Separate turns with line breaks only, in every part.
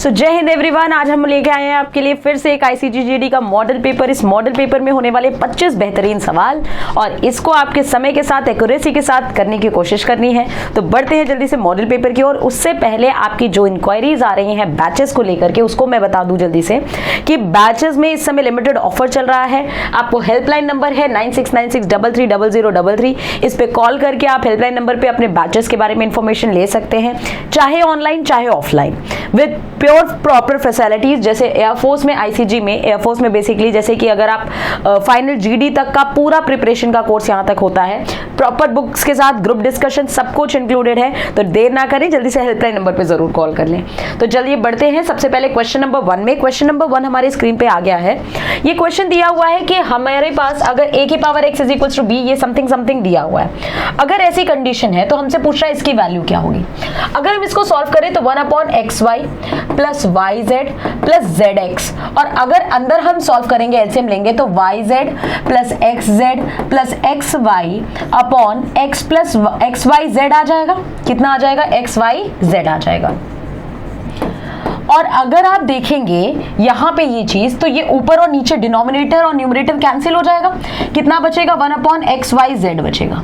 सो जय हिंद एवरीवन। आज हम लेके आए हैं आपके लिए फिर से एक ICGJD का मॉडल पेपर। इस मॉडल पेपर में होने वाले 25 बेहतरीन सवाल और इसको आपके समय के साथ एक्यूरेसी के साथ करने की कोशिश करनी है। तो बढ़ते हैं जल्दी से मॉडल पेपर की ओर। उससे पहले आपकी जो इंक्वायरीज आ रही हैं बैचेस को लेकर के, उसको मैं बता दूं जल्दी से कि बैचेस में इस समय लिमिटेड ऑफर चल रहा है। आपको हेल्पलाइन नंबर है 9696330033। इस पे कॉल करके आप हेल्पलाइन नंबर पे अपने बैचेस के बारे में इंफॉर्मेशन ले सकते हैं, चाहे ऑनलाइन चाहे offline, with pure proper facilities. जैसे एयरफोर्स में, ICG में, एयरफोर्स में बेसिकली जैसे कि अगर आप फाइनल GD तक का पूरा प्रिपरेशन का कोर्स यहाँ तक होता है, प्रॉपर बुक्स के साथ ग्रुप डिस्कशन सब कुछ इंक्लूडेड है। तो देर ना करें, जल्दी से हेल्पलाइन नंबर पे जरूर कॉल कर लें। तो चलिए बढ़ते हैं सबसे पहले क्वेश्चन नंबर 1 में। क्वेश्चन नंबर 1 हमारे स्क्रीन पे आ गया है। ये क्वेश्चन दिया हुआ है कि हमारे पास अगर a की पावर x = b, ये समथिंग समथिंग दिया हुआ है। अगर ऐसी कंडीशन है तो हमसे पूछ रहा है इसकी वैल्यू क्या होगी। अगर हम इसको सॉल्व करें तो 1/xy + yz + zx, और अगर अंदर हम सॉल्व करेंगे, एलसीएम लेंगे तो yz + xz + xy upon x + xyz आ जाएगा। कितना आ जाएगा? xyz आ जाएगा। और अगर आप देखेंगे यहां पे ये चीज, तो ये ऊपर और नीचे डिनोमिनेटर और न्यूमरेटर कैंसिल हो जाएगा। कितना बचेगा? 1/xyz बचेगा।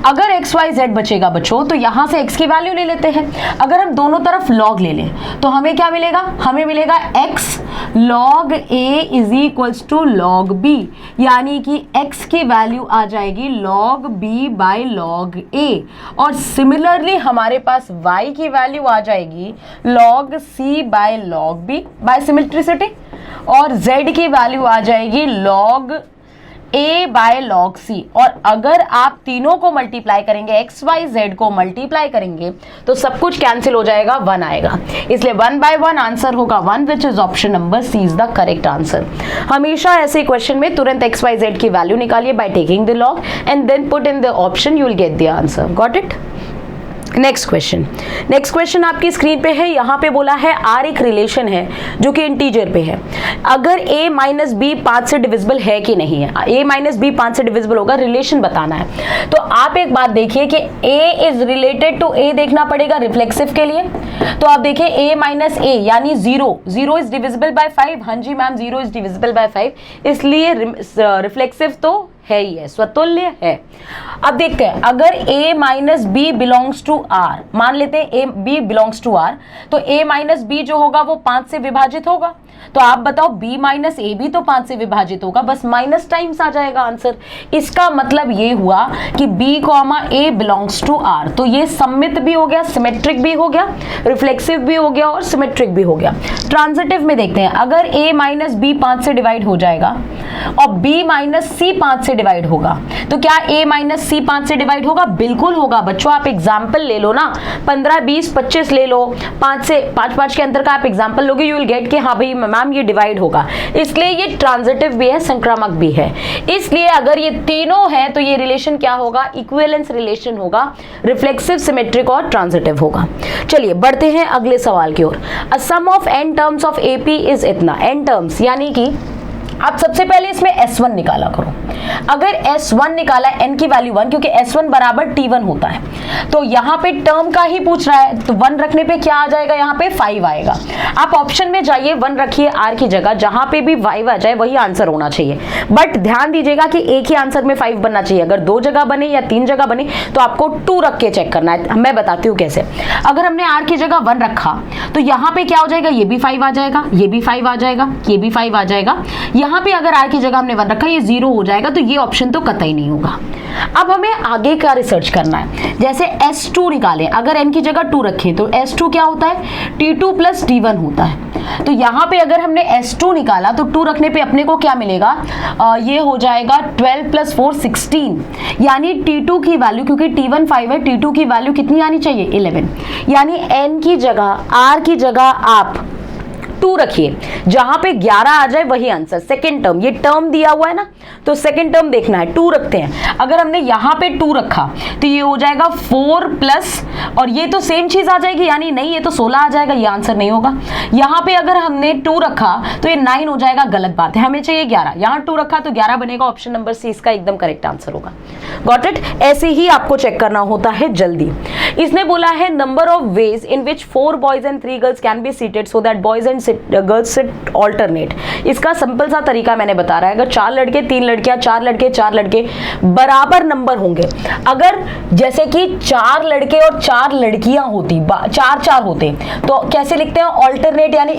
अगर xyz बचेगा बच्चों, तो यहां से x की वैल्यू ले लेते हैं। अगर हम दोनों तरफ log ले लें तो हमें क्या मिलेगा? हमें मिलेगा x log a = log b, यानी कि x की वैल्यू आ जाएगी log b/log a। और सिमिलरली हमारे पास y की वैल्यू आ जाएगी log c/log b बाय सिमिट्रिसिटी, और z की वैल्यू आ जाएगी log a/log c। और अगर आप तीनों को मल्टीप्लाई करेंगे, x y z को मल्टीप्लाई करेंगे, तो सब कुछ कैंसिल हो जाएगा, 1 आएगा। इसलिए 1/1 आंसर होगा 1, which is option number C is the correct answer. हमेशा ऐसे क्वेश्चन में तुरंत x y z की वैल्यू निकालिए by taking the log and then put in the option, you will get the answer. Got it? Next question आपकी screen पे है। यहाँ पे बोला है R एक रिलेशन है जो कि इंटीजर पे है। अगर a - b 5 से डिविजिबल है कि नहीं है, a - b 5 से डिविजिबल होगा, रिलेशन बताना है। तो आप एक बात देखिए कि a is related to a देखना पड़ेगा रिफ्लेक्सिव के लिए। तो आप देखिए a - a यानी 0 इज डिविजिबल बाय 5। हाँ जी मैम, 0 इज डिविजिबल बाय 5, इसलिए रिफ्लेक्सिव तो है ही है, स्वतुल्य है। अब देखते हैं, अगर a - b belongs to r, मान लेते हैं a b belongs to r, तो a - b जो होगा वो 5 से विभाजित होगा। तो आप बताओ b - a भी तो 5 से विभाजित होगा, बस माइनस टाइम्स आ जाएगा आंसर। इसका मतलब ये हुआ कि b, a belongs to r। तो ये सममित भी हो गया, सिमेट्रिक भी हो गया, रिफ्लेक्सिव भी हो गया और सिमेट्रिक भी हो गया। ट्रांजिटिव में देखते हैं, अगर a - b 5 से डिवाइड हो जाएगा और b - c 5 से डिवाइड होगा, तो क्या a - c 5 से डिवाइड होगा? बिल्कुल होगा बच्चों। आप एग्जाम्पल ले लो ना, 15, 20, 25 ले लो, 5 के अंतर का आप एग्जाम्पल लोगे, यू विल गेट कि हाँ भाई मैम ये डिवाइड होगा। इसलिए ये ट्रांजिटिव भी है, संक्रामक भी है। इसलिए अगर ये तीनों है तो ये रिलेशन क्या होगा? इक्विवेलेंस रिलेशन होगा, रिफ्लेक्सिव, सिमेट्रिक और ट्रांजिटिव होगा। चलिए बढ़ते हैं अगले सवाल की ओर। A sum of n terms of AP is इतना। n टर्म्स यानी कि आप सबसे पहले इसमें S1 निकाला करो। अगर S1 निकाला, n की वैल्यू 1, क्योंकि S1 बराबर T1 होता है, तो यहाँ पे टर्म का ही पूछ रहा है, तो 1 रखने पे क्या आ जाएगा? यहाँ पे 5 आएगा। आप ऑप्शन में जाइए, 1 रखिए r की जगह, जहां पे भी 5 आ जाए वही आंसर होना चाहिए। बट ध्यान दीजिएगा कि एक ही आंसर में 5 बनना चाहिए। अगर 2 जगह बने या 3 जगह बने तो आपको 2 रख के चेक करना है। मैं बताती हूँ कैसे। अगर हमने r की जगह 1 रखा तो यहाँ पे क्या हो जाएगा? ये भी 5 आ जाएगा, ये भी 5 आ जाएगा, ये भी 5 आ जाएगा। यहाँ पे अगर r की जगह हमने 1 रखा, ये 0 हो जाएगा, तो ये ऑप्शन तो कतई नहीं होगा। अब हमें आगे का रिसर्च करना है। जैसे S2 निकालें, अगर n की जगह 2 रखें तो S2 क्या होता है? T2 + T1 होता है। तो यहाँ पे अगर हमने S2 निकाला तो 2 रखने पे अपने को क्या मिलेगा? ये हो जाएगा 12 + 4 16, यानी T2 की वैल्यू, क्योंकि T1 5 है, T2 की वैल्यू कितनी आनी चाहिए? 11। यानी n की जगह, r की जगह आप 2 रखिए, जहां पे 11 आ जाए वही आंसर। सेकेंड टर्म, ये टर्म दिया हुआ है ना, तो सेकेंड टर्म देखना है, 2 रखते हैं। अगर हमने यहां पे 2 रखा तो ये हो जाएगा 4 प्लस, और ये तो सेम चीज आ जाएगी, यानी नहीं ये तो 16 आ जाएगा, ये आंसर नहीं होगा। यहां पे अगर हमने 2 रखा तो ये 9 हो जाएगा, गलत बात है, हमें चाहिए 11। यहां 2 रखा तो 11 बनेगा, ऑप्शन नंबर सी इसका एकदम करेक्ट आंसर होगा। Got it? ऐसे ही आपको चेक करना होता है जल्दी। इसने बोला है number of ways in which 4 boys and 3 girls can be seated so that boys and girls sit alternate. इसका सिंपल सा तरीका मैंने बता रहा है, अगर 4 लड़के 3 लड़कियां, 4 लड़के 4 लड़के बराबर नंबर होंगे, अगर जैसे कि 4 लड़के और 4 लड़कियां होती, 4 होते, तो कैसे लिखते हैं? ऑल्टरनेट, यानी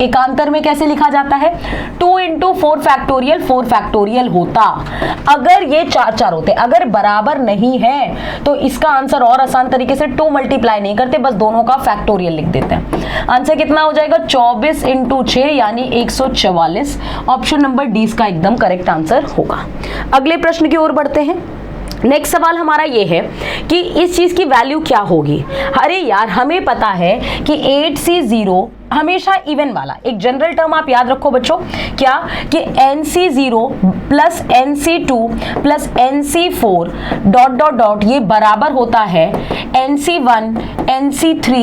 एकांतर में कैसे लिखा जाता है? 2 into 4 फैक्टोरियल 4 फैक्टोरियल होता। अगर ये 4 होते, अगर बराबर नहीं है तो इसका आंसर और आसान तरीके से 2 मल्टीप्लाई नहीं करते, बस दोनों का फैक्टोरियल लिख देते हैं। आंसर कितना हो जाएगा? 24 into 6 यानी 144। ऑप्शन नंबर डी इसका एकदम करेक्ट आंसर होगा। अगले प्रश्न की ओर बढ़ते हैं। नेक्स्ट सवाल हमारा ये है कि इस चीज की वैल्यू क्या होगी। अरे यार, हमें पता है कि 8C0 हमेशा इवन वाला, एक जनरल टर्म आप याद रखो बच्चों, क्या कि NC0 plus NC2 plus NC4 dot dot dot ये बराबर होता है NC1 NC3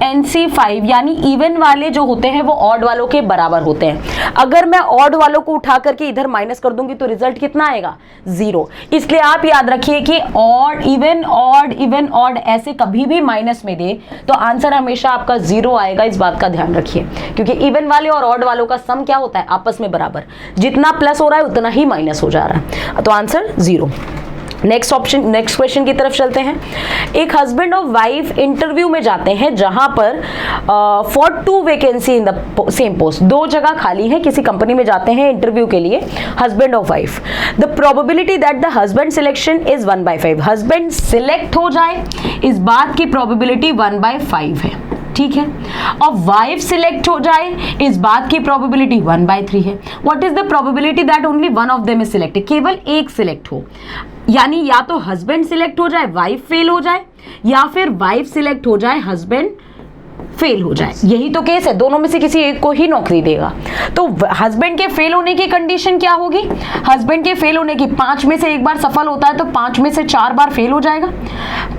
NC5, यानी इवन वाले जो होते हैं वो ऑड वालों के बराबर होते हैं। अगर मैं ऑड वालों को उठा करके इधर माइनस कर दूंगी तो रिजल्ट कितना आएगा? 0। इसलिए आप याद रखिए कि odd even odd even odd ऐसे कभी भी माइनस में दे तो आंसर हमेशा आपका 0 आएगा, इस बात का ध्यान रखिए, क्योंकि इवन वाले और ऑड वालों का सम क्या होता है? आपस में बराबर, जितना प्लस हो रहा है उतना ही माइनस हो जा रहा है, तो आंसर 0। नेक्स्ट क्वेश्चन की तरफ चलते हैं। एक हस्बैंड और वाइफ इंटरव्यू में जाते हैं जहां पर for 2 vacancy in the same post, 2 जगह खाली है, किसी कंपनी में जाते हैं इंटरव्यू के लिए हस्बैंड और wife. The probability that the husband selection is 1/5, husband select हो जाए इस बात की प्रोबेबिलिटी 1/5 है, ठीक है, और वाइफ सिलेक्ट हो जाए इस बात की प्रोबेबिलिटी 1/3 है। What is the probability that only one of them is selected, केवल एक सिलेक्ट हो, यानी या तो हस्बैंड सिलेक्ट हो जाए वाइफ फेल हो जाए, या फिर वाइफ सिलेक्ट हो जाए हस्बैंड फेल हो जाए, यही तो केस है, दोनों में से किसी एक को ही नौकरी देगा। तो हस्बैंड के फेल होने की कंडीशन क्या होगी? हस्बैंड के फेल होने की 5 में से एक बार सफल होता है तो 5 में से 4 बार फेल हो जाएगा,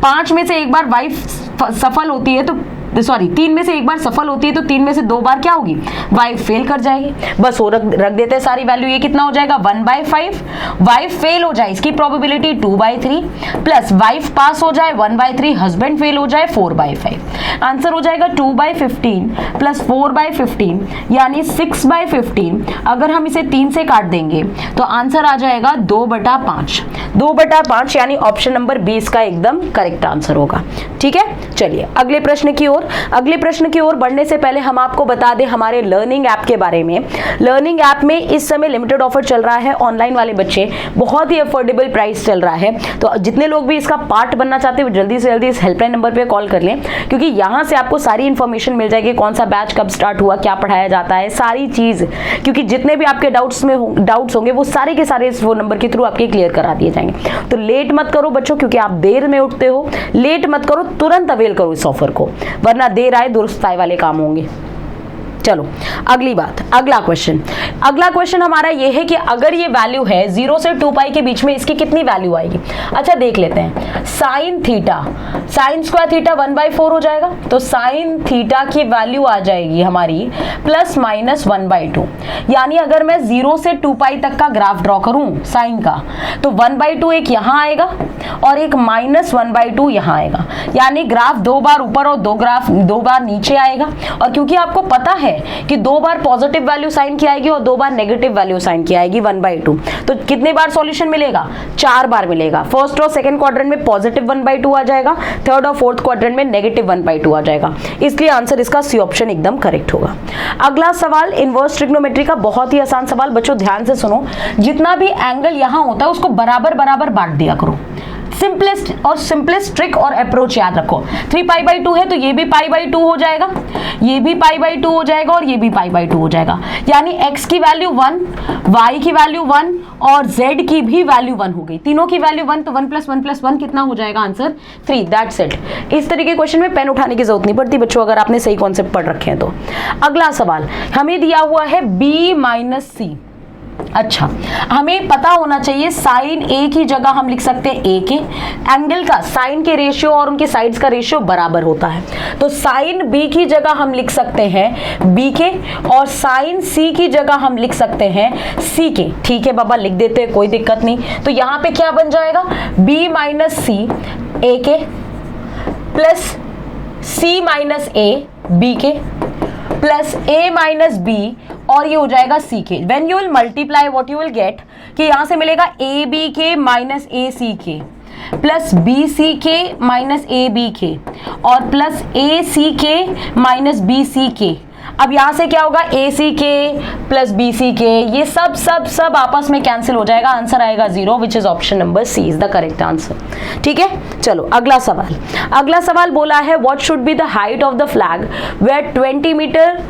5 में से एक बार वाइफ सफल होती है तो 3 में से एक बार सफल होती है तो 3 में से 2 बार क्या होगी? वाइफ फेल कर जाएगी। बस वो रख देते हैं सारी वैल्यू, ये कितना हो जाएगा? 1/5। वाइफ फेल हो जाए इसकी प्रोबेबिलिटी 2/3 प्लस वाइफ पास हो जाए 1/3, हस्बैंड फेल हो जाए 4/5। आंसर हो जाएगा 2/15 प्लस 4/15 यानी 6/15। अगर हम इसे 3 से काट देंगे तो आंसर आ जाएगा 2/5। 2/5 यानी ऑप्शन नंबर बी इसका एकदम करेक्ट आंसर होगा। ठीक है, चलिए अगले प्रश्न की ओर। अगले प्रश्न की ओर बढ़ने से पहले हम आपको बता दें हमारे लर्निंग ऐप के बारे में। लर्निंग ऐप में इस समय लिमिटेड ऑफर चल रहा है, ऑनलाइन वाले बच्चे, बहुत ही अफोर्डेबल प्राइस चल रहा है। तो जितने लोग भी इसका पार्ट बनना चाहते हैं वो जल्दी से जल्दी इस हेल्पलाइन नंबर पे कॉल कर लें, क्योंकि यहाँ से आपको सारी इन्फॉर्मेशन मिल जाएगी, कौन सा बैच कब स्टार्ट हुआ, क्या पढ़ाया जाता है, सारी चीज, क्योंकि जितने भी आपके डाउट्स होंगे वो सारे के सारे इस फोन नंबर के थ्रू आपके क्लियर करा दिए जाएंगे। तो लेट मत करो बच्चों, क्योंकि आप देर में उठते हो, लेट मत करो, तुरंत अवेल करो इस ऑफर को, वरना देर आए दुरुस्त आए वाले काम होंगे। चलो अगली बात, अगला क्वेश्चन हमारा ये है कि अगर ये वैल्यू है 0 से 2π के बीच में, इसकी कितनी वैल्यू आएगी। अच्छा देख लेते हैं, साइन स्क्वायर थीटा 1/4 हो जाएगा, तो साइन थीटा की वैल्यू आ जाएगी हमारी प्लस माइनस 1/2। यानी अगर मैं 0 से 2π तक का ग्राफ ड्रॉ करूं साइन का, तो 1/2 एक यहाँ आएगा और एक माइनस 1/2 यहाँ आएगा, यानी ग्राफ 2 बार ऊपर और 2 बार नीचे आएगा। और क्योंकि आपको पता है कि 2 बार पॉजिटिव वैल्यू साइन की आएगी और 2 बार नेगेटिव वैल्यू साइन की आएगी 1/2, तो कितने बार सॉल्यूशन मिलेगा? 4 बार मिलेगा। फर्स्ट और सेकंड क्वाड्रेंट में पॉजिटिव 1/2 आ जाएगा, थर्ड और फोर्थ क्वाड्रेंट में नेगेटिव 1/2 आ जाएगा, इसलिए आंसर इसका सी ऑप्शन एकदम करेक्ट होगा। अगला सवाल इनवर्स ट्रिग्नोमेट्री का, बहुत ही आसान सवाल, बच्चों ध्यान से सुनो। जितना भी एंगल यहां होता है उसको बराबर बांट दिया करो, सिंपलेस्ट और सिंपलेस्ट ट्रिक और अप्रोच याद रखो। 3π/2 है तो ये भी π/2 हो जाएगा, ये भी π/2 हो जाएगा और ये भी π/2 हो जाएगा। यानी x की वैल्यू 1, y की वैल्यू 1 और z की भी वैल्यू 1 हो गई। तीनों की वैल्यू 1 तो 1 + 1 + 1 कितना हो जाएगा आंसर 3। That's it. इस तरीके के क्वेश्चन में पेन उठाने की जरूरत नहीं पड़ती बच्चों, अगर आपने सही कॉन्सेप्ट पढ़ रखे हैं तो। अगला सवाल हमें दिया हुआ है b - c। अच्छा, हमें पता होना चाहिए साइन ए की जगह हम लिख सकते हैं ए के। एंगल का साइन के रेशियो और उनके साइड्स का रेशियो बराबर होता है, तो साइन बी की जगह हम लिख सकते हैं बी के और साइन सी की जगह हम लिख सकते हैं सी के। ठीक है बाबा, लिख देते हैं, कोई दिक्कत नहीं। तो यहाँ पे क्या बन जाएगा b - c ए के प्लस c - a b के प्लस a - b और ये हो जाएगा c के। When you will multiply what you will gate कि यहां से मिलेगा a b के माइनस a c के प्लस b c के माइनस a b के और प्लस a c के माइनस b c के। अब यहां से क्या होगा a c के प्लस b c के, ये सब सब सब आपस में कैंसिल हो जाएगा, आंसर आएगा 0 which is option number C is the correct answer. ठीक है, चलो अगला सवाल। अगला सवाल बोला है what should be the height of the flag where 20 metre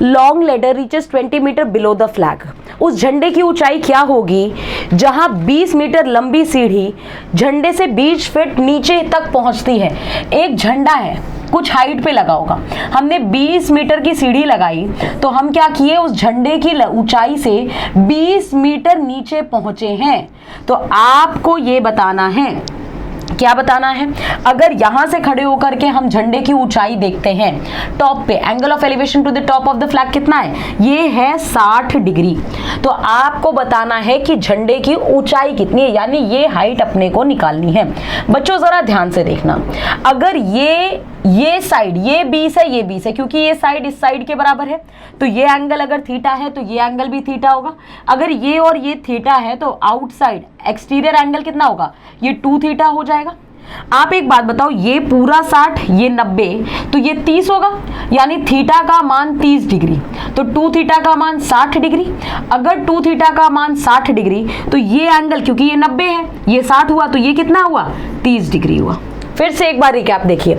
long ladder reaches 20 metre below the flag. उस झंडे की ऊंचाई क्या होगी जहां 20 मीटर लंबी सीढ़ी झंडे से 20 फीट नीचे तक पहुंचती है। एक झंडा है, कुछ हाइट पे लगा होगा, हमने 20 मीटर की सीढ़ी लगाई तो हम क्या किए, उस झंडे की ऊंचाई से 20 मीटर नीचे पहुंचे हैं। तो आपको ये बताना है, क्या बताना है, अगर यहां से खड़े होकर के हम झंडे की ऊंचाई देखते हैं, टॉप पे angle of elevation to the top of the flag कितना है, ये है 60 डिग्री। तो आपको बताना है कि झंडे की ऊंचाई कितनी है, यानी ये हाइट अपने को निकालनी है। बच्चों जरा ध्यान से देखना, अगर ये साइड ये 20 है, ये 20 है, क्योंकि ये साइड इस साइड के बराबर है, तो ये एंगल अगर थीटा है तो ये एंगल भी थीटा होगा। अगर ये और ये थीटा है तो आउटसाइड एक्सटीरियर एंगल कितना होगा, ये 2 थीटा हो जाएगा। आप एक बात बताओ, ये पूरा 60, ये 90, तो ये 30 होगा, यानी थीटा का मान 30 डिग्री, तो 2 थीटा का मान 60 डिग्री। अगर 2 थीटा का मान 60 डिग्री तो ये एंगल, क्योंकि ये 90 है, ये 60 हुआ, तो ये कितना हुआ 30 डिग्री हुआ। फिर से एक बार रिकैप देखिए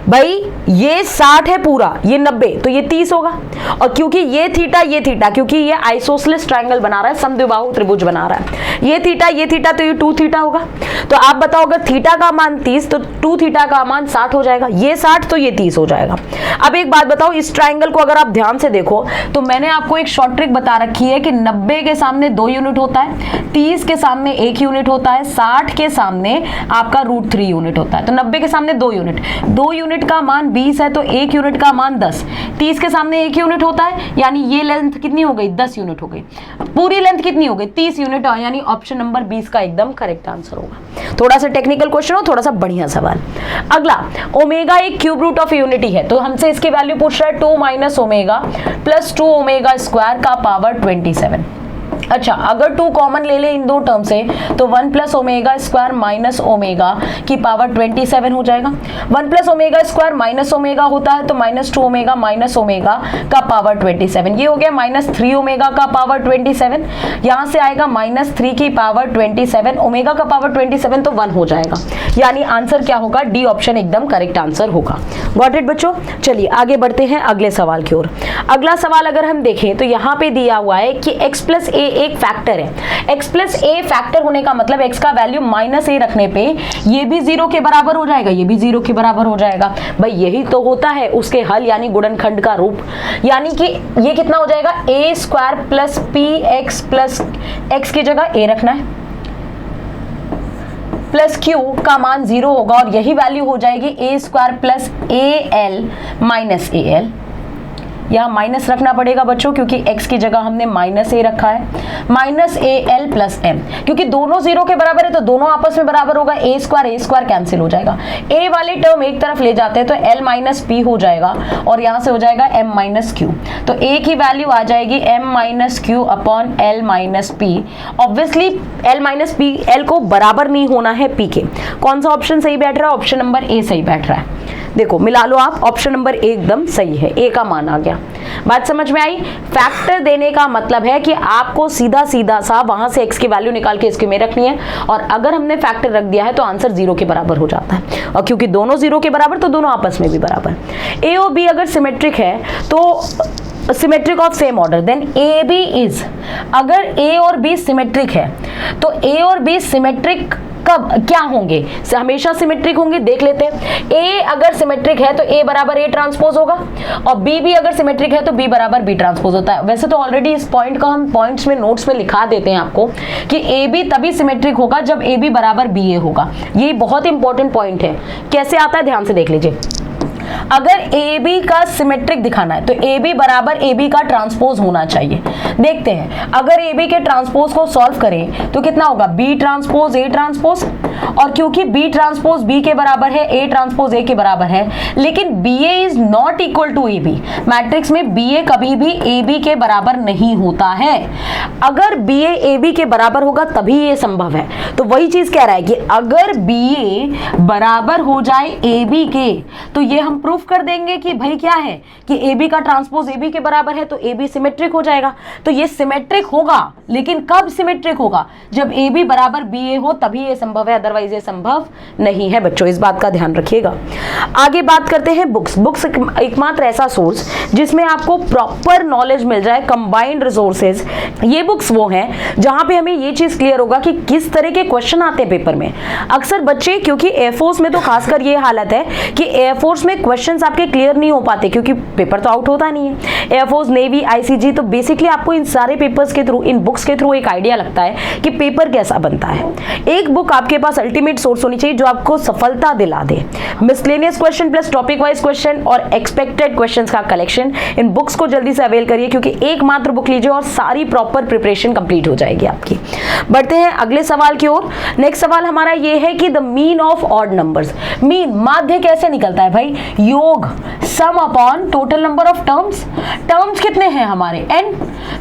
भाई, ये 60 है पूरा, ये 90, तो ये 30 होगा। और क्योंकि ये थीटा, क्योंकि ये आइसोसेलेस ट्रायंगल बना रहा है, समद्विबाहु त्रिभुज बना रहा है, ये थीटा तो ये 2 थीटा होगा। तो आप बताओ, अगर थीटा का मान 30 तो 2 थीटा का मान 60 हो जाएगा, ये 60 तो ये 30 हो जाएगा। अब एक बात बताओ, इस ट्रायंगल को अगर आप ध्यान से देखो तो मैंने आपको एक शॉर्ट ट्रिक बता रखी है कि 90 के सामने 2 यूनिट होता है, 30 के सामने 1 यूनिट होता है, 60 के सामने आपका √3 यूनिट होता है। तो 90 के सामने 2 यूनिट का मान 20 है तो 1 यूनिट का मान 10, 30 के सामने 1 यूनिट होता है, यानी ये लेंथ कितनी हो गई 10 यूनिट हो गई, पूरी लेंथ कितनी हो गई 30 यूनिट, यानी ऑप्शन नंबर 20 का एकदम करेक्ट आंसर होगा। थोड़ा सा टेक्निकल क्वेश्चन हो, थोड़ा सा बढ़िया सवाल। अगला, ओमेगा एक क्यूब रूट ऑफ यूनिटी है, तो हमसे इसकी वैल्यू पूछ रहा है 2 - ओमेगा प्लस 2 ओमेगा स्क्वायर का पावर 27। अच्छा, अगर 2 कॉमन ले ले इन दो टर्म से तो 1 + ओमेगा स्क्वायर माइनस ओमेगा की पावर 27 हो जाएगा। 1 + ओमेगा स्क्वायर माइनस ओमेगा होता है तो -2 ओमेगा माइनस ओमेगा का पावर 27, ये हो गया -3 ओमेगा का पावर 27। यहां से आएगा -3 की पावर 27, ओमेगा का पावर 27 तो 1 हो जाएगा, यानी आंसर क्या होगा, डी ऑप्शन एकदम करेक्ट आंसर होगा। गॉट इट बच्चों? चलिए आगे बढ़ते हैं अगले सवाल की ओर। अगला सवाल अगर हम देखें तो यहाँ पे दिया हुआ है कि x + a एक फैक्टर है। x + a फैक्टर होने का मतलब x का वैल्यू -a रखने पे ये भी 0 के बराबर हो जाएगा, ये भी 0 के बराबर हो जाएगा। भाई यही तो होता है उसके हल, यानी गुणनखंड का रूप, यानी कि ये कितना हो जाएगा a² + px + x की जगह a रखना है प्लस q का मान 0 होगा और यही वैल्यू हो जाएगी a² + al - al। यहाँ माइनस रखना पड़ेगा बच्चों, क्योंकि x की जगह हमने -a रखा है, -al + m, क्योंकि दोनों 0 के बराबर है तो दोनों आपस में बराबर होगा, a² कैंसिल हो जाएगा, a वाली टर्म एक तरफ ले जाते हैं तो l - p हो जाएगा और यहाँ से हो जाएगा m - q, तो a की वैल्यू आ जाएगी m - q upon l - p। Obviously l - p l को बराबर नहीं होना है p के। कौन सा ऑप्शन सही बैठ रहा है? ऑप्शन नंबर a सही बैठ रहा है। देखो मिला लो आप, ऑप्शन नंबर ए एकदम सही है, ए का मान आ गया। बात समझ में आई? फैक्टर देने का मतलब है कि आपको सीधा सीधा सा वहां से x की वैल्यू निकाल के इसके में रखनी है, और अगर हमने फैक्टर रख दिया है तो आंसर 0 के बराबर हो जाता है, और क्योंकि दोनों 0 के बराबर तो दोनों आपस में भी बराबर। ए और बी अगर सिमेट्रिक है तो symmetric of same order, then A B is, अगर ए और बी सिमेट्रिक है तो ए और बी सिमेट्रिक कब क्या होंगे? हमेशा सिमेट्रिक होंगे। देख लेते हैं, ए अगर सिमेट्रिक है तो ए बराबर ए ट्रांसपोज होगा, और बी भी अगर सिमेट्रिक है तो बी बराबर बी ट्रांसपोज होता है। वैसे तो ऑलरेडी इस पॉइंट को हम पॉइंट्स में नोट्स में लिखा देते हैं आपको कि ए बी तभी सिमेट्रिक होगा जब ए बी बराबर बी ए होगा। ये बहुत इंपॉर्टेंट पॉइंट है। कैसे आता है ध्यान से देख लीजिए। अगर ए बी का सिमेट्रिक दिखाना है तो ए बी बराबर ए बी का ट्रांसपोज होना चाहिए। देखते हैं, अगर ए बी के ट्रांसपोज को सॉल्व करें तो कितना होगा? बी ट्रांसपोज ए ट्रांसपोज, और क्योंकि बी ट्रांसपोज बी के बराबर है, ए ट्रांसपोज ए के बराबर है, लेकिन B A is not equal to A B. Matrix में बी ए कभी भी ए बी के बराबर नहीं होता है। अगर बी ए बी के बराबर होगा तभी ये संभव है। तो वही चीज कह रहा है कि अगर बी ए बराबर हो जाए ए बी के तो ये हम प्रूफ कर देंगे कि भाई क्या है कि ए बी का ट्रांसपोज ए बी के बराबर है, तो ए बी सिमेट्रिक हो जाएगा। तो ये सिमेट्रिक होगा, लेकिन कब सिमेट्रिक होगा? जब ए बी बराबर बी ए हो तभी ये संभव है, अदरवाइज ये संभव नहीं है। बच्चों इस बात का ध्यान रखिएगा। आगे बात करते हैं बुक्स। बुक्स एकमात्र ऐसा सोर्स जिसमें आपको प्रॉपर नॉलेज मिल जाए, कंबाइंड रिसोर्सेज। ये बुक्स वो हैं जहां पे हमें ये चीज क्लियर होगा कि किस तरह के क्वेश्चन आते हैं पेपर में। अक्सर बच्चे, क्योंकि एयरफोर्स में तो खासकर ये हालत है कि एयरफोर्स में क्वेश्चंस आपके क्लियर नहीं हो पाते क्योंकि पेपर तो आउट होता नहीं है। एयरफोर्स, नेवी, आईसीजी, तो बेसिकली आपको इन सारे पेपर्स के थ्रू, इन बुक्स के थ्रू एक आइडिया लगता है कि पेपर कैसा बनता है। एक बुक आपके पास अल्टीमेट सोर्स होनी चाहिए जो आपको सफलता दिला दे। Miscellaneous question plus topic wise question और एक्सपेक्टेड क्वेश्चंस का कलेक्शन। इन बुक्स को जल्दी से अवेल करिए क्योंकि एक मात्र बुक लीजिए और सारी प्रॉपर प्रिपरेशन कंप्लीट हो जाएगी आपकी। बढ़ते हैं अगले सवाल की ओर। नेक्स्ट सवाल हमारा ये है कि the mean of odd numbers. Mean, माध्य कैसे निकलता है भाई? योग, सम upon total number of terms. Terms कितने हैं हमारे? n।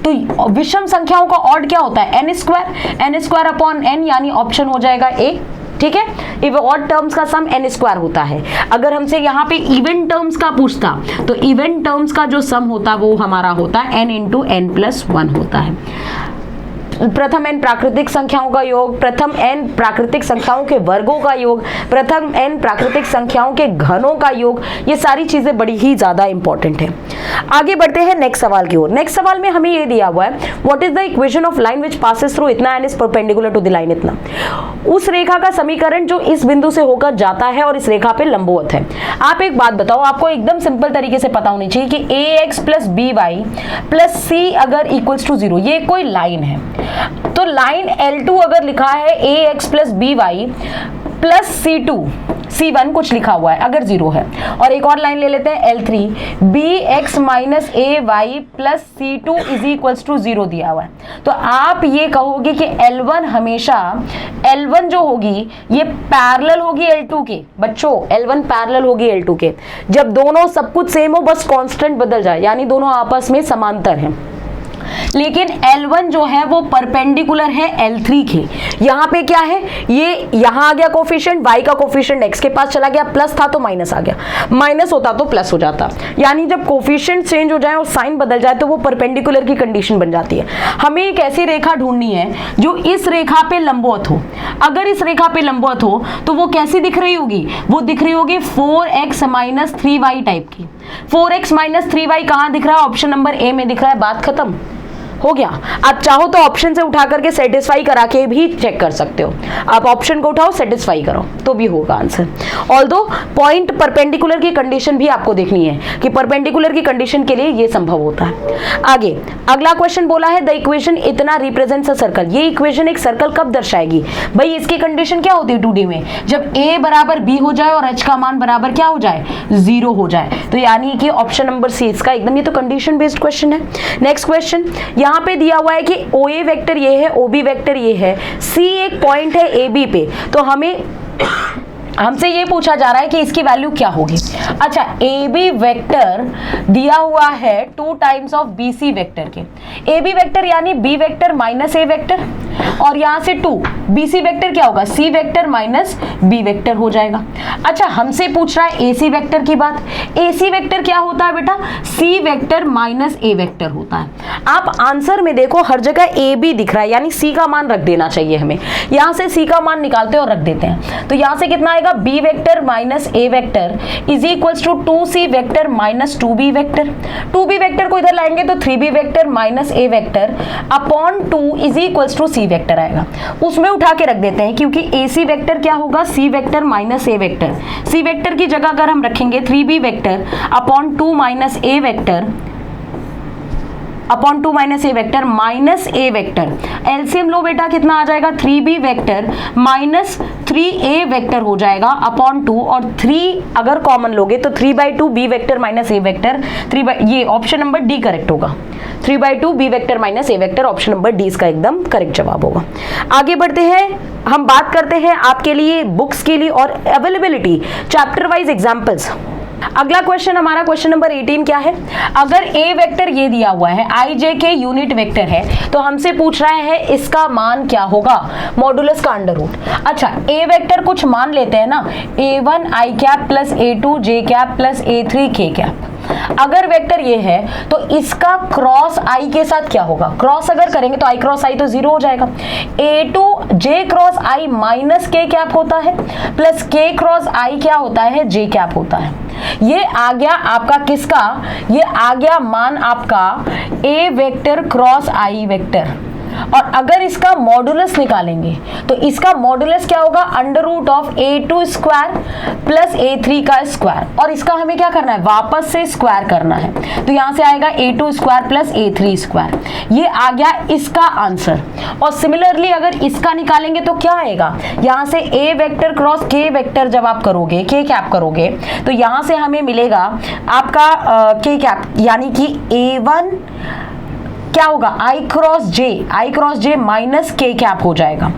तो विषम संख्याओं का ऑड क्या होता है? n स्क्वायर अपॉन n, यानी ऑप्शन हो जाएगा ए। ठीक है, इफ ऑड टर्म्स का सम n स्क्वायर होता है। अगर हमसे यहाँ पे इवन टर्म्स का पूछता तो इवन टर्म्स का जो सम होता वो हमारा होता है n इंटू n+1 होता है। प्रथम n प्राकृतिक संख्याओं का योग, प्रथम n प्राकृतिक संख्याओं के वर्गों का योग, प्रथम n प्राकृतिक संख्याओं के घनों का योग, ये सारी चीजें बड़ी ही ज्यादा इंपॉर्टेंट है। आगे बढ़ते हैं नेक्स्ट सवाल की ओर। नेक्स्ट सवाल में हमें ये दिया हुआ है, what is the equation of line which passes through इतना and is perpendicular to the line इतना। उस रेखा का समीकरण जो इस बिंदु से होकर जाता है और इस रेखा पे लंबवत है। आप एक बात बताओ, आपको एकदम सिंपल तरीके से पता होनी चाहिए कि ax plus by plus c अगर इक्वल्स टू 0, ये कोई लाइन है। तो लाइन L2 अगर लिखा है ax plus by plus C1 कुछ लिखा हुआ है अगर 0 है, और एक और लाइन ले लेते हैं L3 bx minus ay plus C2 is equals to 0 दिया हुआ है। तो आप ये कहोगे कि L1 हमेशा, L1 जो होगी ये पैरेलल होगी L2 के। बच्चों L1 पैरेलल होगी L2 के जब दोनों सब कुछ सेम हो, बस कांस्टेंट बदल जाए, यानी दोनों आपस में समांतर हैं। लेकिन L1 जो है वो परपेंडिकुलर है L3 के। यहाँ पे क्या है, ये यहाँ आ गया कोफिशिएंट, y का कोफिशिएंट x के पास चला गया, प्लस था तो माइनस आ गया, माइनस होता तो प्लस हो जाता। यानी जब कोफिशिएंट चेंज हो जाए और साइन बदल जाए तो वो परपेंडिकुलर की कंडीशन बन जाती है। हमें एक ऐसी रेखा ढूंढनी है जो इस रेखा पे लंबवत हो। अगर इस रेखा पे लंबवत हो तो वो कैसी दिख रही होगी? वो दिख रही होगी 4x माइनस 3y टाइप की। 4x माइनस 3y कहाँ दिख रहा है? ऑप्शन नंबर ए में दिख रहा है। बात खत्म हो गया। आप चाहो तो ऑप्शन से उठा करके सेटिस्फाई करा के भी चेक कर सकते हो। आप ऑप्शन को उठाओ, सेटिस्फाई करो तो भी होगा आंसर। ऑल्दो पॉइंट परपेंडिकुलर की कंडीशन भी आपको देखनी है कि परपेंडिकुलर की कंडीशन के लिए ये संभव होता है। आगे अगला क्वेश्चन बोला है द इक्वेशन इतना रिप्रेजेंट्स अ सर्कल। ये इक्वेशन एक सर्कल कब दर्शाएगी? भाई इसकी कंडीशन क्या होती है 2D में? जब a बराबर b हो जाए और h का मान बराबर क्या हो जाए? 0 हो जाए। तो यानी कि ऑप्शन नंबर सी इसका एकदम, ये तो कंडीशन बेस्ड क्वेश्चन है। नेक्स्ट क्वेश्चन यहाँ पे दिया हुआ है कि OA वेक्टर ये है, OB वेक्टर ये है, C एक पॉइंट है AB पे, तो हमसे ये पूछा जा रहा है कि इसकी वैल्यू क्या होगी। अच्छा, AB वेक्टर दिया हुआ है 2 टाइम्स ऑफ BC वेक्टर के। AB वेक्टर यानी B vector minus A vector. और यहाँ से 2, BC वेक्टर क्या होगा, C vector minus B vector हो जाएगा। अच्छा, हमसे पूछ रहा है AC वेक्टर की बात। AC वेक्टर क्या होता है बेटा, C vector minus A vector होता है। आप आंसर में देखो हर जगह A B दिख रहा है, यानी C का मान रख देना चाहिए हमें। यहाँ से C का मान निकालते हैं और रख देते हैं, तो यहाँ से कितना आएगा, B vector minus A vector is equals to 2C vector minus 2B vector. 2B vector को इधर लाएंगे तो 3B vector minus A vector upon 2 is equals to C vector आएगा। उसमें उठा के रख देते हैं, क्योंकि AC वेक्टर क्या होगा, C vector minus A vector. C vector की जगह अगर हम रखेंगे 3B vector upon 2 minus A vector upon 2 minus A vector minus A vector. LCM लो बेटा, कितना आ जाएगा, 3B vector minus 3A vector हो जाएगा अपॉन 2, और 3 अगर कॉमन लोगे तो 3/2 B vector minus A vector. ये ऑप्शन नंबर डी करेक्ट होगा। 3/2 B vector minus A vector, option number D इसका एकदम करेक्ट जवाब होगा। आगे बढ़ते हैं, हम बात करते हैं आपके लिए बुक्स के लिए और अवेलेबिलिटी चैप्टर वाइज एग्जाम्पल्स। अगला क्वेश्चन हमारा क्वेश्चन नंबर 18 क्या है, अगर A वेक्टर ये दिया हुआ है IJ के यूनिट वेक्टर है, तो हमसे पूछ रहा है इसका मान क्या होगा, मॉडुलस का अंडर रूट। अच्छा, A वेक्टर कुछ मान लेते हैं ना, A1 I cap plus A2 J cap plus A3 K cap. अगर वेक्टर ये है तो इसका क्रॉस I के साथ क्या होगा, क्रॉस अगर करेंगे तो I क्रॉस I तो 0 हो जाएगा। A2 J cross I minus K cap होता है, प्लस K क्रॉस I क्या होता है, J कैप होता है। ये आ गया आपका किसका, ये आ गया मान आपका A vector cross I vector. और अगर इसका मॉडुलस निकालेंगे तो इसका मॉडुलस क्या होगा, under root of A2 square plus A3 का स्क्वायर, और इसका हमें क्या करना है, वापस से स्क्वायर करना है, तो यहां से आएगा A2 square plus A3 square. ये आ गया इसका आंसर। और सिमिलरली अगर इसका निकालेंगे तो क्या आएगा, यहां से A vector cross K vector जब आप करोगे, K कैप करोगे, तो यहां से हमें मिलेगा आपका K कैप, यानी कि A1 क्या होगा, I cross J minus K cap हो जाएगा।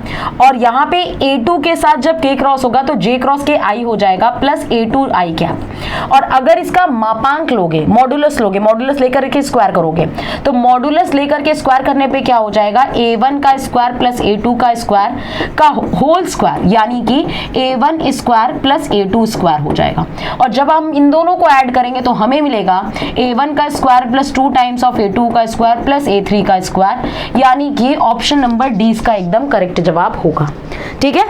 और यहाँ पे A2 के साथ जब K क्रॉस होगा तो J क्रॉस K I हो जाएगा प्लस A2 I कैप। और अगर इसका मापांक लोगे, मॉडुलस लोगे, मॉडुलस लेकर के स्क्वायर करोगे, तो मॉडुलस लेकर के स्क्वायर करने पे क्या हो जाएगा, A1 का स्क्वायर प्लस A2 का स्क्वायर का होल स्क्वायर, यानी कि A1 square plus A2 square हो जाएगा। और जब हम इन दोनों को ऐड करेंगे तो हमें मिलेगा A1 का square plus 2 times of A2 का स्क्वायर प्लस A3 का स्क्वायर, यानी कि ऑप्शन नंबर डी इसका एकदम करेक्ट जवाब होगा। ठीक है,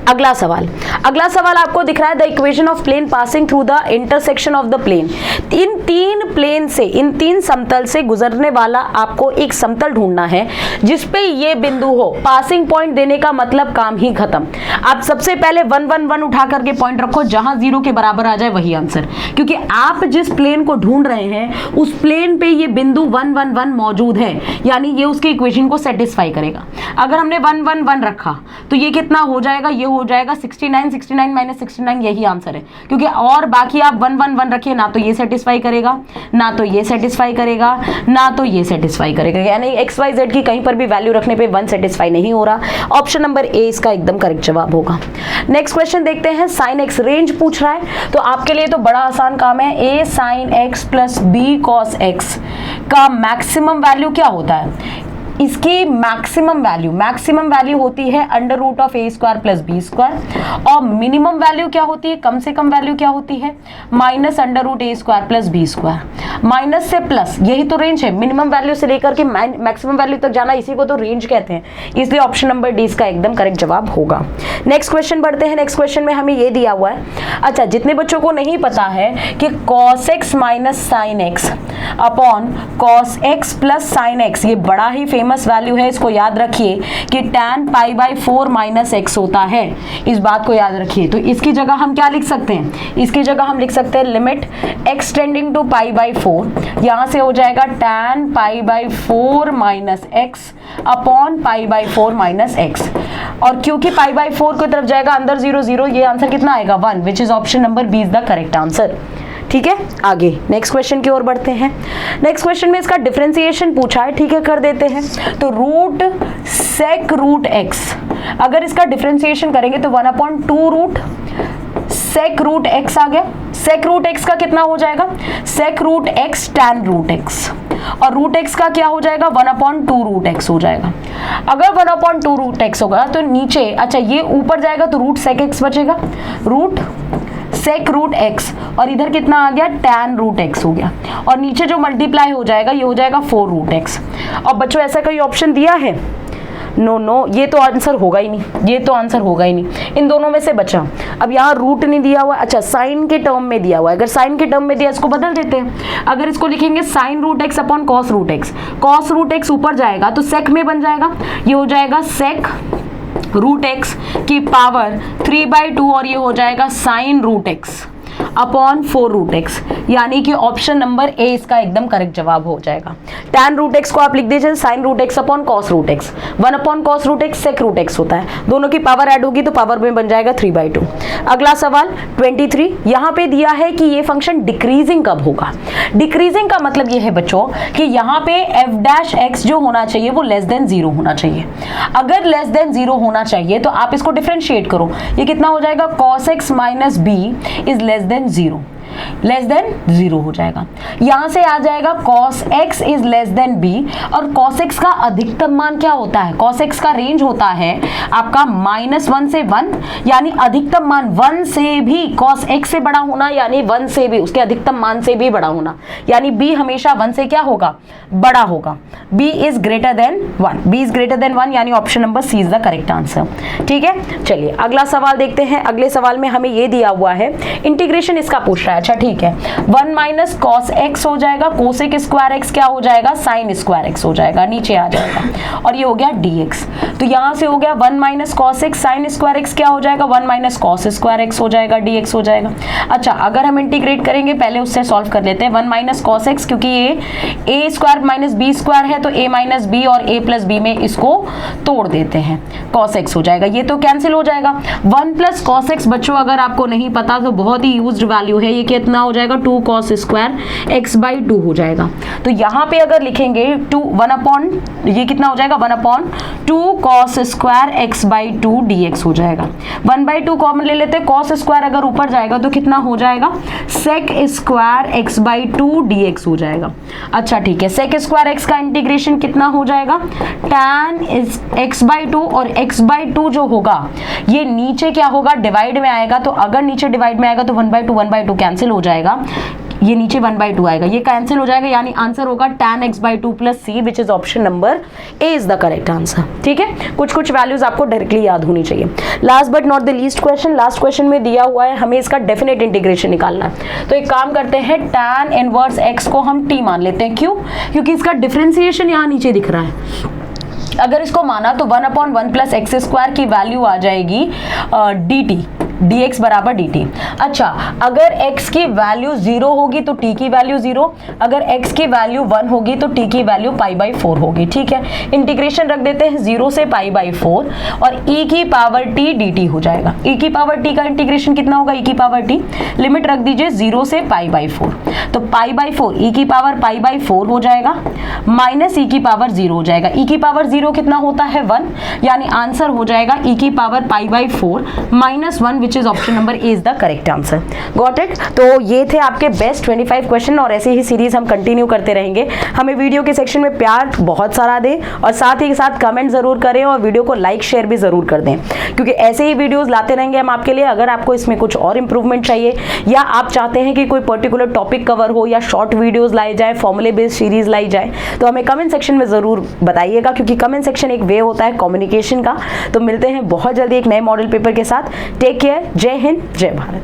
अगला सवाल आपको दिख रहा है, the equation of plane passing through the intersection of the plane. इन तीन समतल से गुजरने वाला आपको एक समतल ढूंढना है जिसपे ये बिंदु हो। पासिंग पॉइंट देने का मतलब काम ही खत्म। आप सबसे पहले 1 1 1 उठा करके पॉइंट रखो, जहां 0 के बराबर आ जाए वही आंसर, क्योंकि आप जिस प्लेन को ढूंढ रहे हैं उस प्लेन पे ये बिंदु 1 1 1 मौजूद है, यानी ये उसकी इक्वेशन को सेटिस्फाई करेगा। अगर हमने 1 1 1 रखा तो ये कितना हो जाएगा, ये हो जाएगा 69, 69 माइनस 69, यही आंसर है। क्योंकि और बाकी आप 1 1 1 रखिए, ना तो ये सेटिस्फाई करेगा, ना तो ये सेटिस्फाई करेगा, ना तो ये सेटिस्फाई करेगा, यानी एक्स वाई जेड की कहीं पर भी वैल्यू रखने पे 1 सेटिस्फाई नहीं हो रहा। ऑप्शन नंबर ए इसका एकदम करेक्ट जवाब होगा। नेक्स्ट क्वेश्चन देखते हैं, साइन एक्स रेंज पूछ रहा है, तो आपके लिए तो बड़ा आसान काम है। A sine x plus b cos x का मैक्सिमम वैल्यू क्या होता है, इसकी मैक्सिमम वैल्यू होती है under root of a square plus b square, और मिनिमम वैल्यू क्या होती है, कम से कम वैल्यू क्या होती है, minus under root a square plus b square. Minus से प्लस, यही तो रेंज है, मिनिमम वैल्यू से लेकर के मैक्सिमम वैल्यू तक जाना, इसी को तो रेंज कहते हैं, इसलिए ऑप्शन नंबर डी इसका एकदम करेक्ट जवाब होगा। नेक्स्ट क्वेश्चन बढ़ते हैं। नेक्स्ट क्वेश्चन में हमें ये दिया हुआ है, अच्छा जितने बच्चों को नहीं पता है कि cos x minus sine x upon cos x plus sine x, ये बड़ा ही फेमस वैल्यू है, इसको याद रखिए कि tan π/4 माइनस एक्स होता है, इस बात को याद रखिए। तो इसकी जगह हम क्या लिख सकते हैं, इसकी जगह हम लिख सकते हैं लिमिट x टेंडिंग टू π/4, यहां से हो जाएगा tan π/4 minus x upon π/4 minus x, और क्योंकि π/4 की तरफ जाएगा अंदर 0 0, ये आंसर कितना आएगा 1, which is option number B is the correct answer. ठीक है, आगे नेक्स्ट क्वेश्चन की ओर बढ़ते हैं। नेक्स्ट क्वेश्चन में इसका डिफरेंशिएशन पूछा है, ठीक है कर देते हैं। तो रूट सेक रूट एक्स, अगर इसका डिफरेंशिएशन करेंगे तो 1/2 रूट सेक रूट एक्स आ गया। सेक रूट एक्स का कितना हो जाएगा, sec root x tan root x, और रूट एक्स का क्या हो जाएगा 1/2 रूट एक्स हो जाएगा। अगर 1/2 रूट एक्स होगा तो नीचे, अच्छा ये ऊपर जाएगा तो रूट सेक एक्स बचेगा, रूट सेक रूट एक्स, और इधर कितना आ गया tan रूट एक्स हो गया, और नीचे जो मल्टीप्लाई हो जाएगा ये हो जाएगा 4 रूट एक्स। और बच्चों ऐसा कोई ऑप्शन दिया है? नो, ये तो आंसर होगा ही नहीं, ये तो आंसर होगा ही नहीं। इन दोनों में से बचा। अब यहाँ रूट नहीं दिया हुआ, अच्छा साइन के टर्म में दिया हुआ है। अगर साइन के टर्म में दिया इसको बदल देते हैं। अगर इसको लिखेंगे sine root X upon cos root X, cos root X ऊपर जाएगा तो सेक में बन जाएगा, ये हो जाएगा सेक रूट एक्स की पावर 3/2, और ये हो जाएगा sine root X upon 4 root X, यानी कि ऑप्शन नंबर ए इसका एकदम करेक्ट जवाब हो जाएगा। tan रूट एक्स को आप लिख दीजिए sine root X upon cos root X, 1/cos root X sec root X होता है, दोनों की पावर ऐड होगी तो पावर में बन जाएगा 3/2। अगला सवाल 23, यहाँ पे दिया है कि ये फंक्शन डिक्रीजिंग कब होगा। डिक्रीजिंग का मतलब ये है बच्चों कि यहाँ पे f' जो होना चाहिए वो लेस देन 0 होना चाहिए। अगर लेस देन 0 होना चाहिए तो आप इसको डिफरेंशिएट करो, ये कितना हो जाएगा cos x minus b is less than 0, less than 0 हो जाएगा। यहां से आ जाएगा cos x is less than b, और cos x का अधिकतम मान क्या होता है, cos x का रेंज होता है आपका -1 से 1, यानी अधिकतम मान 1 से भी cos x से बड़ा होना, यानी 1 से भी उसके अधिकतम मान से भी बड़ा होना, यानी b हमेशा 1 से क्या होगा, बड़ा होगा। b is greater than 1, b is greater than 1, यानी option number C is the correct answer. ठीक है, चलिए अगला सवाल देखते हैं। अगले सवाल में हमें ये दिया हुआ है, इंटीग्रेशन इसका पूछ रहा है। अच्छा ठीक है, 1 माइनस कॉस एक्स हो जाएगा, कोसेक स्क्वायर एक्स क्या हो जाएगा, साइन स्क्वायर एक्स हो जाएगा, नीचे आ जाएगा, और ये हो गया dx। तो यहां से हो गया 1 minus cos x, sine square x क्या हो जाएगा 1 माइनस कॉस स्क्वायर एक्स हो जाएगा, dx हो जाएगा। अच्छा अगर हम इंटीग्रेट करेंगे, पहले उससे सॉल्व कर लेते हैं। 1 माइनस कॉस एक्स, क्योंकि ये ए स्क्वायर माइनस बी स्क्वायर है तो a माइनस बी और a प्लस बी में इसको तोड़ देते हैं, कॉस एक्स हो जाएगा, ये तो कैंसिल हो जाएगा। 1 प्लस कॉस एक्स बच्चों अगर आपको नहीं पता तो बहुत ही यूज्ड वैल्यू है, ये कितना हो जाएगा 2 cos स्क्वायर x/2 हो जाएगा। तो यहाँ पे अगर लिखेंगे 1 कितना हो जाएगा 1/2 cos स्क्वायर x/2 dx हो जाएगा। 1/2 कॉमन ले लेते हैं, cos स्क्वायर अगर ऊपर जाएगा तो कितना हो जाएगा sec स्क्वायर x/2 dx हो जाएगा। अच्छा ठीक है, sec स्क्वायर x का इंटीग्रेशन कितना हो जाएगा tan x/2, और x/2 जो होगा ये नीचे क्या होगा डिवाइड में आएगा, तो अगर नीचे डिवाइड में आएगा तो 1/2 कैंसिल हो जाएगा, ये नीचे 1/2 आएगा, ये कैंसिल हो जाएगा, यानी आंसर होगा tan x/2 plus c, which is option number a is the correct answer. ठीक है, कुछ वैल्यूज आपको डायरेक्टली याद होनी चाहिए। Last but not the least question, last question में दिया हुआ है हमें इसका डेफिनेट इंटीग्रेशन निकालना है। तो एक काम करते हैं, tan इनवर्स x को हम t मान लेते हैं। क्यों? क्योंकि इसका डिफरेंशिएशन यहाँ नीचे दिख रहा है। अगर इसको माना तो 1/1 प्लस एक्स स्क्वायर की वैल्यू आ जाएगी dt, dx बराबर dt। अच्छा अगर x की वैल्यू 0 होगी तो t की वैल्यू 0, अगर x की वैल्यू 1 होगी तो t की वैल्यू π/4 होगी। ठीक है, इंटीग्रेशन रख देते हैं 0 से π/4, और e की पावर t dt हो जाएगा। e की पावर t का इंटीग्रेशन कितना होगा, e की पावर t लिमिट रख दीजिए 0 से π/4, तो π/4 e की पावर π/4 हो जाएगा, माइनस e की पावर 0 हो जाएगा। e की पावर 0 कितना होता है 1, यानी आंसर हो जाएगा e की power π/4 minus 1, which is option number a is the correct answer. Got it? तो ये थे आपके बेस्ट 25 क्वेश्चन, और ऐसे ही सीरीज हम कंटिन्यू करते रहेंगे। हमें वीडियो के सेक्शन में प्यार बहुत सारा दें, और साथ ही साथ कमेंट जरूर करें, और वीडियो को लाइक शेयर भी जरूर कर दें, क्योंकि ऐसे ही वीडियोस लाते रहेंगे हम आपके लिए। अगर आपको इसमें कुछ और इंप्रूवमेंट चाहिए, या आप चाहते हैं कि कोई पर्टिकुलर टॉपिक कवर हो, या शॉर्ट वीडियोज लाई जाए, फॉर्मूले बेस्ड सीरीज लाई जाए, तो हमें कमेंट सेक्शन में जरूर बताइएगा, क्योंकि कमेंट सेक्शन एक वे होता है कम्युनिकेशन का। तो मिलते हैं बहुत जल्दी एक नए मॉडल पेपर के साथ। टेक केयर, जय हिंद, जय भारत।